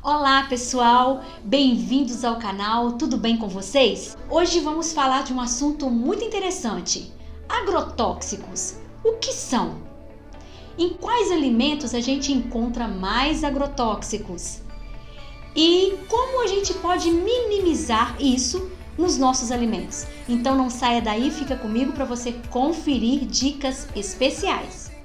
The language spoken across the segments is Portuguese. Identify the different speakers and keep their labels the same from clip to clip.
Speaker 1: Olá pessoal, bem-vindos ao canal, tudo bem com vocês? Hoje vamos falar de um assunto muito interessante, agrotóxicos. O que são? Em quais alimentos a gente encontra mais agrotóxicos? E como a gente pode minimizar isso nos nossos alimentos? Então não saia daí, fica comigo para você conferir dicas especiais.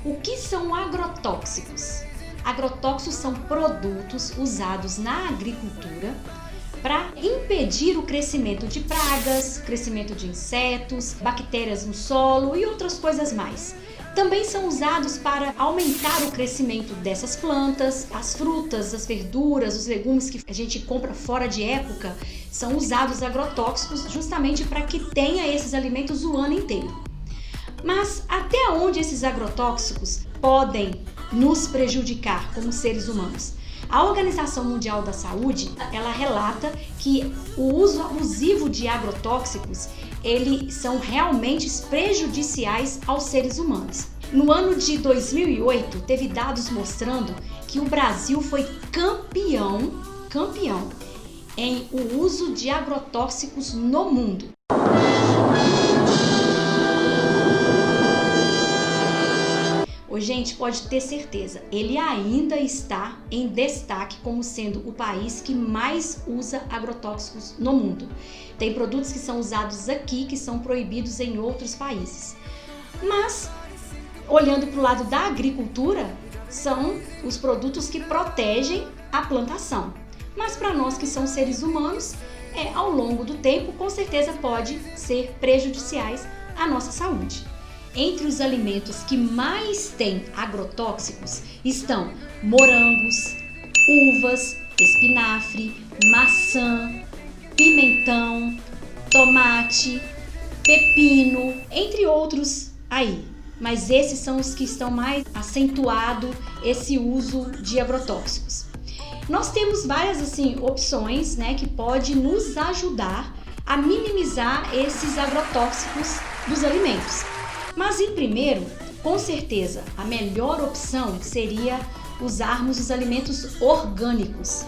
Speaker 1: O que são agrotóxicos? Agrotóxicos são produtos usados na agricultura para impedir o crescimento de pragas, crescimento de insetos, bactérias no solo e outras coisas mais. Também são usados para aumentar o crescimento dessas plantas, as frutas, as verduras, os legumes que a gente compra fora de época, são usados agrotóxicos justamente para que tenha esses alimentos o ano inteiro. Mas até onde esses agrotóxicos podem nos prejudicar como seres humanos? A Organização Mundial da Saúde, ela relata que o uso abusivo de agrotóxicos, eles são realmente prejudiciais aos seres humanos. No ano de 2008, teve dados mostrando que o Brasil foi campeão em o uso de agrotóxicos no mundo. Gente, pode ter certeza, ele ainda está em destaque como sendo o país que mais usa agrotóxicos no mundo. Tem produtos que são usados aqui que são proibidos em outros países. Mas, olhando para o lado da agricultura, são os produtos que protegem a plantação. Mas para nós que somos seres humanos, ao longo do tempo, com certeza pode ser prejudiciais à nossa saúde. Entre os alimentos que mais têm agrotóxicos estão morangos, uvas, espinafre, maçã, pimentão, tomate, pepino, entre outros aí. Mas esses são os que estão mais acentuado esse uso de agrotóxicos. Nós temos várias opções, que pode nos ajudar a minimizar esses agrotóxicos dos alimentos. Mas em primeiro, com certeza, a melhor opção seria usarmos os alimentos orgânicos.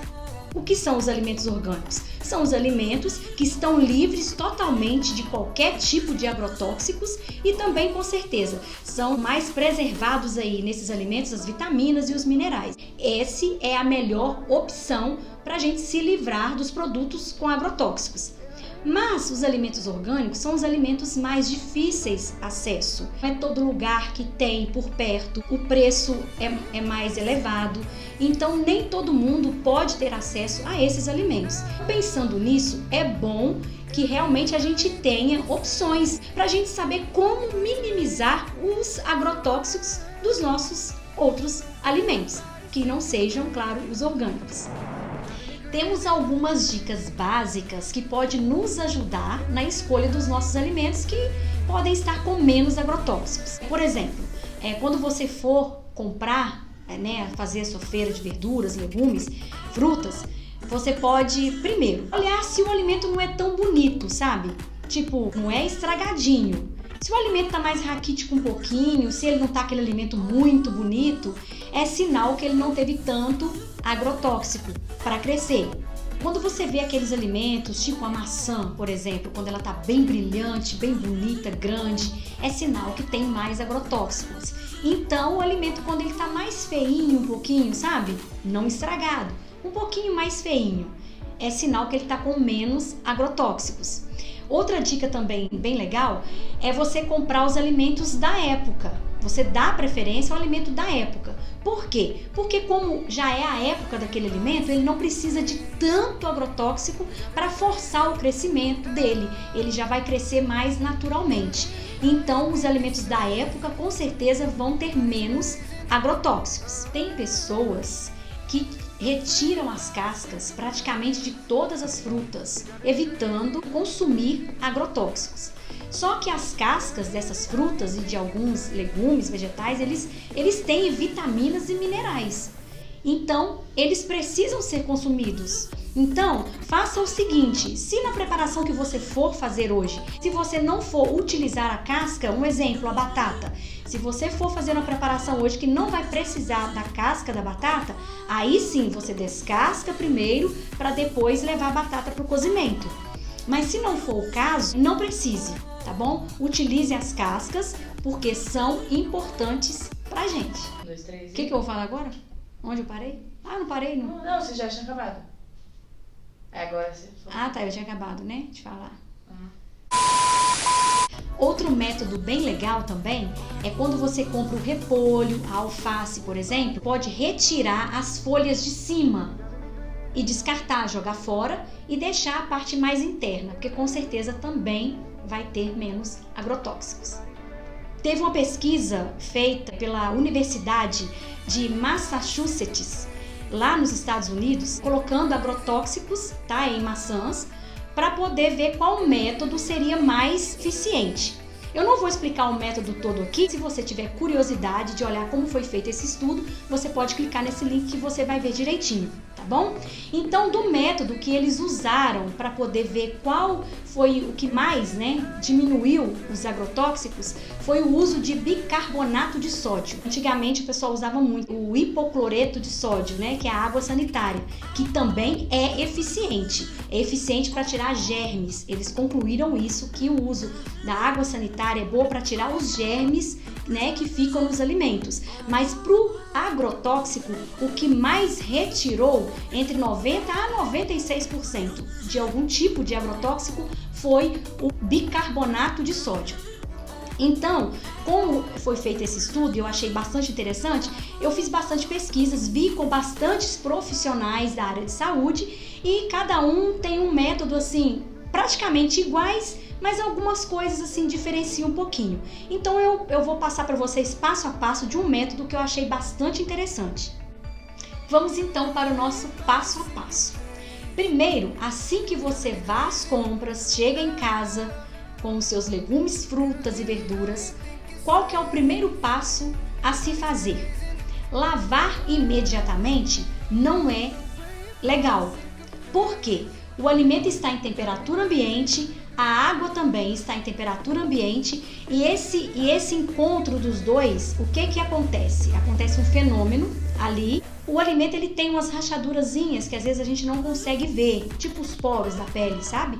Speaker 1: O que são os alimentos orgânicos? São os alimentos que estão livres totalmente de qualquer tipo de agrotóxicos e também, com certeza, são mais preservados aí nesses alimentos as vitaminas e os minerais. Essa é a melhor opção para a gente se livrar dos produtos com agrotóxicos. Mas os alimentos orgânicos são os alimentos mais difíceis de acesso. Não é todo lugar que tem por perto, o preço é mais elevado, então nem todo mundo pode ter acesso a esses alimentos. Pensando nisso, é bom que realmente a gente tenha opções para a gente saber como minimizar os agrotóxicos dos nossos outros alimentos, que não sejam, claro, os orgânicos. Temos algumas dicas básicas que podem nos ajudar na escolha dos nossos alimentos que podem estar com menos agrotóxicos. Por exemplo, quando você for comprar, fazer a sua feira de verduras, legumes, frutas, você pode, primeiro, olhar se o alimento não é tão bonito, sabe? Tipo, não é estragadinho. Se o alimento tá mais raquítico um pouquinho, se ele não tá aquele alimento muito bonito, é sinal que ele não teve tanto agrotóxico para crescer. Quando você vê aqueles alimentos, tipo a maçã, por exemplo, quando ela tá bem brilhante, bem bonita, grande, é sinal que tem mais agrotóxicos. Então, o alimento, quando ele tá mais feinho um pouquinho, sabe? Não estragado, um pouquinho mais feinho, é sinal que ele tá com menos agrotóxicos. Outra dica também bem legal é você comprar os alimentos da época. Você dá preferência ao alimento da época. Por quê? Porque como já é a época daquele alimento, ele não precisa de tanto agrotóxico para forçar o crescimento dele. Ele já vai crescer mais naturalmente. Então, os alimentos da época com certeza vão ter menos agrotóxicos. Tem pessoas que retiram as cascas praticamente de todas as frutas, evitando consumir agrotóxicos. Só que as cascas dessas frutas e de alguns legumes, vegetais, eles têm vitaminas e minerais. Então, eles precisam ser consumidos. Então, faça o seguinte, se na preparação que você for fazer hoje, se você não for utilizar a casca, um exemplo, a batata, se você for fazer uma preparação hoje que não vai precisar da casca da batata, aí sim você descasca primeiro para depois levar a batata para o cozimento. Mas se não for o caso, não precise, tá bom? Utilize as cascas porque são importantes pra gente.
Speaker 2: 1, 2, 3.
Speaker 1: O que eu vou falar agora? Onde eu parei? Ah, eu não parei, não.
Speaker 2: Não, você já tinha acabado. Agora você falou.
Speaker 1: Ah, tá, eu tinha acabado, né, de falar. Outro método bem legal também é quando você compra o repolho, a alface, por exemplo, pode retirar as folhas de cima e descartar, jogar fora e deixar a parte mais interna, porque com certeza também vai ter menos agrotóxicos. Teve uma pesquisa feita pela Universidade de Massachusetts, lá nos Estados Unidos, colocando agrotóxicos, tá, em maçãs, para poder ver qual método seria mais eficiente. Eu não vou explicar o método todo aqui. Se você tiver curiosidade de olhar como foi feito esse estudo, você pode clicar nesse link que você vai ver direitinho, tá bom? Então, do método que eles usaram para poder ver qual foi o que mais, né, diminuiu os agrotóxicos, foi o uso de bicarbonato de sódio. Antigamente o pessoal usava muito o hipocloreto de sódio, né, que é a água sanitária, que também é eficiente. É eficiente para tirar germes. Eles concluíram isso, que o uso da água sanitária é boa para tirar os germes, né, que ficam nos alimentos. Mas pro agrotóxico, o que mais retirou entre 90 a 96% de algum tipo de agrotóxico foi o bicarbonato de sódio. Então, como foi feito esse estudo, eu achei bastante interessante, eu fiz bastante pesquisas, vi com bastantes profissionais da área de saúde e cada um tem um método assim, praticamente iguais, mas algumas coisas assim diferenciam um pouquinho. Então eu vou passar para vocês passo a passo de um método que eu achei bastante interessante. Vamos então para o nosso passo a passo. Primeiro, assim que você vá às compras, chega em casa com os seus legumes, frutas e verduras, qual que é o primeiro passo a se fazer? Lavar imediatamente não é legal. Por quê? O alimento está em temperatura ambiente, a água também está em temperatura ambiente e esse encontro dos dois, o que acontece? Acontece um fenômeno ali. O alimento ele tem umas rachadurazinhas que às vezes a gente não consegue ver, tipo os poros da pele, sabe?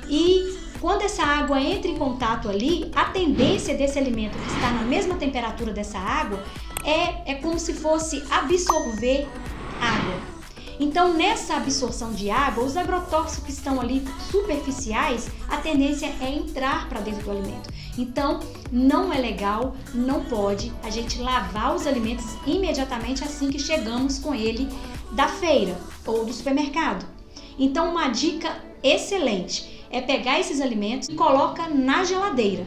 Speaker 1: E quando essa água entra em contato ali, a tendência desse alimento que está na mesma temperatura dessa água é como se fosse absorver água. Então, nessa absorção de água, os agrotóxicos que estão ali superficiais, a tendência é entrar para dentro do alimento. Então, não é legal, não pode a gente lavar os alimentos imediatamente assim que chegamos com ele da feira ou do supermercado. Então, uma dica excelente é pegar esses alimentos e coloca na geladeira.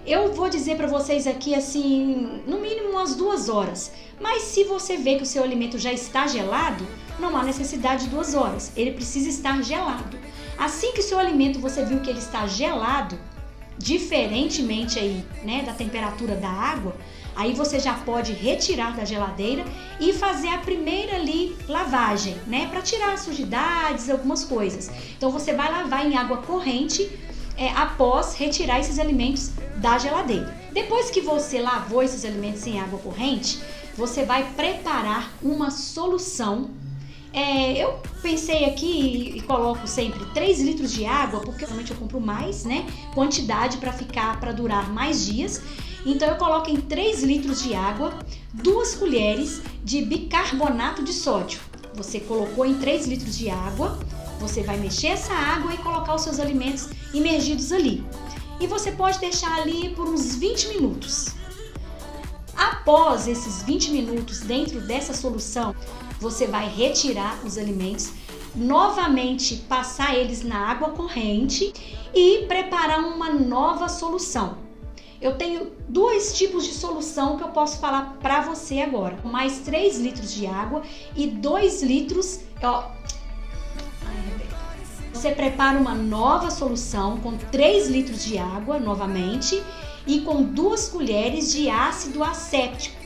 Speaker 1: Eu vou dizer para vocês aqui assim, no mínimo umas 2 horas. Mas se você vê que o seu alimento já está gelado, não há necessidade de 2 horas. Ele precisa estar gelado. Assim que o seu alimento você viu que ele está gelado, diferentemente aí, né, da temperatura da água, aí você já pode retirar da geladeira e fazer a primeira ali lavagem, né, para tirar sujidades, algumas coisas. Então você vai lavar em água corrente após retirar esses alimentos da geladeira. Depois que você lavou esses alimentos em água corrente, você vai preparar uma solução. Eu pensei aqui e coloco sempre 3 litros de água, porque realmente eu compro mais, né? Quantidade para durar mais dias. Então eu coloco em 3 litros de água, 2 colheres de bicarbonato de sódio. Você colocou em 3 litros de água, você vai mexer essa água e colocar os seus alimentos imergidos ali. E você pode deixar ali por uns 20 minutos. Após esses 20 minutos dentro dessa solução, você vai retirar os alimentos, novamente passar eles na água corrente e preparar uma nova solução. Eu tenho 2 tipos de solução que eu posso falar para você agora. Mais 3 litros de água e 2 litros... Você prepara uma nova solução com 3 litros de água, novamente, e com 2 colheres de ácido acético.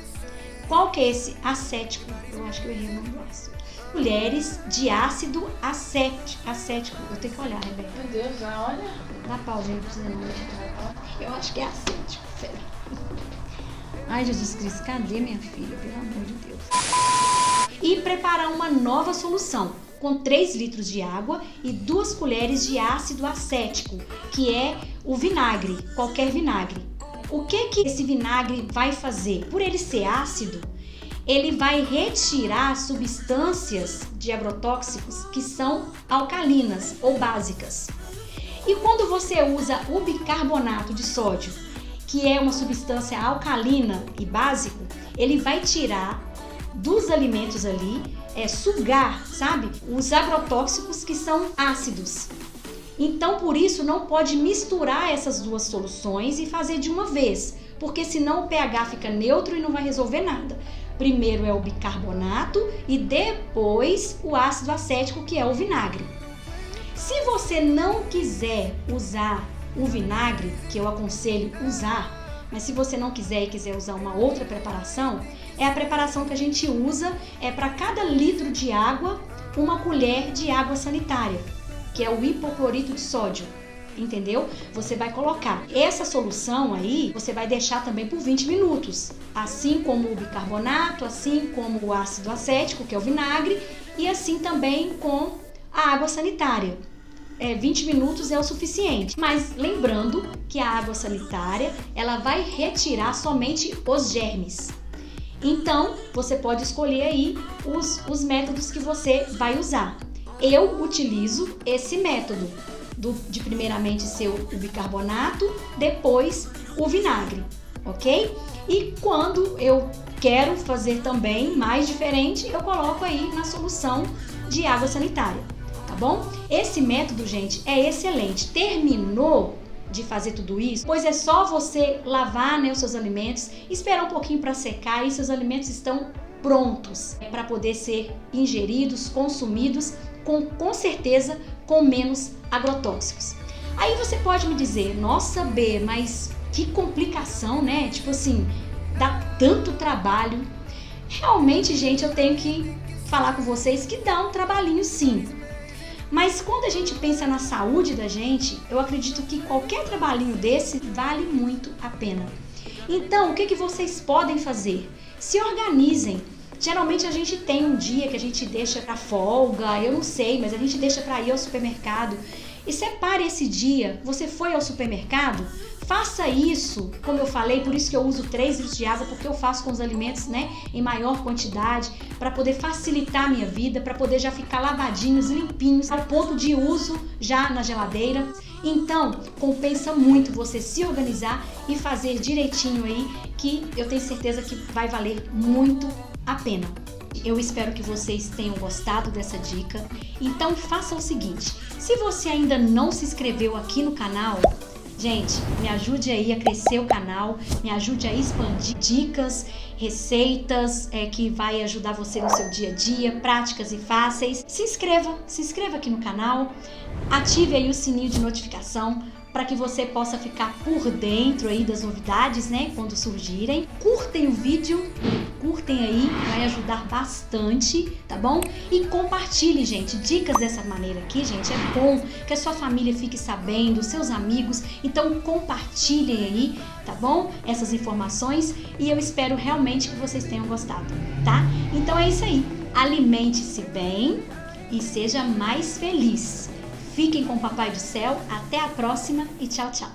Speaker 1: Qual que é esse acético? Eu acho que eu errei o nome do ácido. Colheres de ácido acético. Eu tenho que olhar, Rebeca.
Speaker 2: Meu Deus, olha.
Speaker 1: Dá pausa aí, não precisa não. Eu acho que é acético, sério. Ai, Jesus Cristo, cadê minha filha? Pelo amor de Deus. E preparar uma nova solução com 3 litros de água e 2 colheres de ácido acético, que é o vinagre, qualquer vinagre. O que esse vinagre vai fazer? Por ele ser ácido, ele vai retirar substâncias de agrotóxicos que são alcalinas ou básicas. E quando você usa o bicarbonato de sódio, que é uma substância alcalina e básico, ele vai tirar dos alimentos ali, sugar, sabe? Os agrotóxicos que são ácidos. Então, por isso, não pode misturar essas duas soluções e fazer de uma vez, porque senão o pH fica neutro e não vai resolver nada. Primeiro é o bicarbonato e depois o ácido acético, que é o vinagre. Se você não quiser usar o vinagre, que eu aconselho usar, mas se você não quiser e quiser usar uma outra preparação, é a preparação que a gente usa, para cada litro de água, 1 colher de água sanitária, que é o hipoclorito de sódio, entendeu? Você vai colocar essa solução aí, você vai deixar também por 20 minutos, assim como o bicarbonato, assim como o ácido acético, que é o vinagre, e assim também com a água sanitária. 20 minutos é o suficiente, mas lembrando que a água sanitária, ela vai retirar somente os germes. Então, você pode escolher aí os métodos que você vai usar. Eu utilizo esse método, de primeiramente ser o bicarbonato, depois o vinagre, ok? E quando eu quero fazer também mais diferente, eu coloco aí na solução de água sanitária, tá bom? Esse método, gente, é excelente. Terminou de fazer tudo isso, pois é só você lavar, né, os seus alimentos, esperar um pouquinho para secar e seus alimentos estão prontos para poder ser ingeridos, consumidos, com certeza com menos agrotóxicos. Aí você pode me dizer, nossa B, mas que complicação, né? Tipo assim, dá tanto trabalho. Realmente, gente, eu tenho que falar com vocês que dá um trabalhinho sim. Mas quando a gente pensa na saúde da gente, eu acredito que qualquer trabalhinho desse vale muito a pena. Então, o que vocês podem fazer? Se organizem. Geralmente a gente tem um dia que a gente deixa para folga, eu não sei, mas a gente deixa para ir ao supermercado. E separe esse dia. Você foi ao supermercado? Faça isso, como eu falei, por isso que eu uso 3 litros de água, porque eu faço com os alimentos, né, em maior quantidade, para poder facilitar a minha vida, para poder já ficar lavadinhos, limpinhos, ao ponto de uso já na geladeira. Então, compensa muito você se organizar e fazer direitinho aí, que eu tenho certeza que vai valer muito a pena. Eu espero que vocês tenham gostado dessa dica. Então faça o seguinte, se você ainda não se inscreveu aqui no canal, gente, me ajude aí a crescer o canal, me ajude a expandir dicas, receitas que vai ajudar você no seu dia a dia, práticas e fáceis. Se inscreva aqui no canal, ative aí o sininho de notificação para que você possa ficar por dentro aí das novidades, né, quando surgirem. Curtem o vídeo, curtem aí, vai ajudar bastante, tá bom? E compartilhe, gente, dicas dessa maneira aqui, gente, é bom que a sua família fique sabendo, seus amigos, então compartilhem aí, tá bom? Essas informações e eu espero realmente que vocês tenham gostado, tá? Então é isso aí, alimente-se bem e seja mais feliz. Fiquem com o Papai do Céu, até a próxima e tchau, tchau!